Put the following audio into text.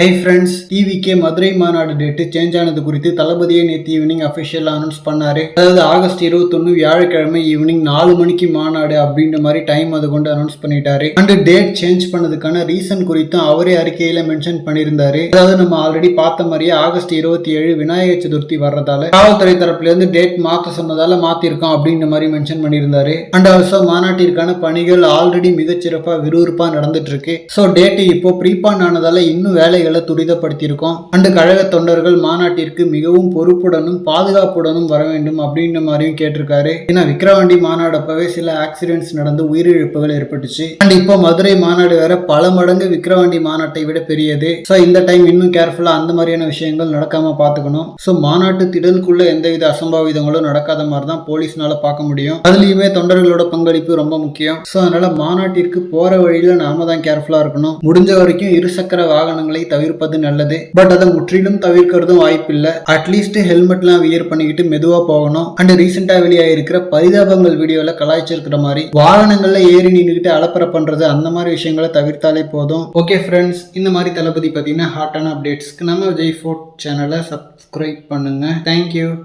Hi friends, TVK Madurai மாநாடு date change ஆனது குறித்து தளபதியை நேற்று ஈவினிங் அஃபிஷியலாக அனௌன்ஸ் பண்ணாரு. அதாவது ஆகஸ்ட் 21 வியாழக்கிழமை ஈவினிங் 4 மணிக்கு மாநாடு அப்படின்ற மாதிரி டைம் அது கொண்டு அனௌன்ஸ் பண்ணிட்டாரு. அண்ட் டேட் சேஞ்ச் பண்ணதுக்கான ரீசன் குறித்தும் அவரே அறிக்கையில மென்ஷன் பண்ணியிருந்தாரு. அதாவது நம்ம ஆல்ரெடி பார்த்த மாதிரியே ஆகஸ்ட் 27 விநாயகர் சதுர்த்தி வர்றதால காவல்துறை தரப்புல இருந்து டேட் மாத்த சொன்னதால மாத்திருக்கோம் அப்படின்ற மாதிரி மென்ஷன் பண்ணியிருந்தாரு. அண்ட் ஆல்சோ மாநாட்டிற்கான பணிகள் ஆல்ரெடி மிகச்சிறப்பா விறுவிறுப்பா நடந்துட்டு இருக்கு. ஸோ டேட்டு இப்போ ப்ரீபான் ஆனதால இன்னும் வேலைகளை துரிதப்படுத்தியிருக்கோம். அண்டு கழக தொண்டர்கள் மாநாட்டிற்கு மிகவும் பொறுப்புடனும் பாதுகாப்புடனும் வர வேண்டும் அப்படின்ற மாதிரியும் கேட்டிருக்காரு. ஏன்னா விக்கிரவாண்டி மாநாடு அப்பவே சில ஆக்சிடென்ட்ஸ் நடந்து உயிரிழப்புகள் ஏற்பட்டுச்சு. அண்ட் இப்போ மதுரை மாநாடு வேற பல மடங்கு விக்கிரவாண்டி மாநாட்டை விட பெரியது. ஸோ இந்த டைம் இன்னும் கேர்ஃபுல்லா அந்த மாதிரியான விஷயங்கள் நடக்காம பார்த்துக்கணும். ஸோ மாநாட்டு திடலுக்குள்ள எந்தவித அசம்பாவிதங்களும் நடக்காத மாதிரி தான் போலீஸ்னால பார்க்க முடியும். அதுலயுமே தொண்டர்களோட பங்களிப்பு ரொம்ப முக்கியம். ஸோ அதனால மாநாட்டிற்கு போற வழியில நாம தான் கேர்ஃபுல்லா இருக்கணும். முடிஞ்ச வரைக்கும் இருசக்கர வாகனங்களை தவிர்ப்பது நல்லது. பட் அதை முற்றிலும் தவிர்க்கிறதும் வாய்ப்பு இல்லை. அட்லீஸ்ட் ஹெல்மெட்லாம் வியர் பண்ணிக்கிட்டு மெதுவா போகணும். அண்ட் ரீசெண்டா வெளியாயிருக்கிற பரிதாபங்கள் வீடியோல கலாய்ச்சிருக்கிற மாதிரி வாகனங்கள்ல ஏறி நின்றுகிட்டு அலப்பற பண்றது அந்த மாதிரி விஷயங்களை தவிர்த்தாலே போதும். ஓகே ஃப்ரெண்ட்ஸ், இந்த மாதிரி தளபதி பார்த்தீங்கன்னா ஹாட்டான அப்டேட்ஸ்க்கு நம்ம விஜய் ஃபோர்ட் சேனலை சப்ஸ்கிரைப் பண்ணுங்க. தேங்க்யூ.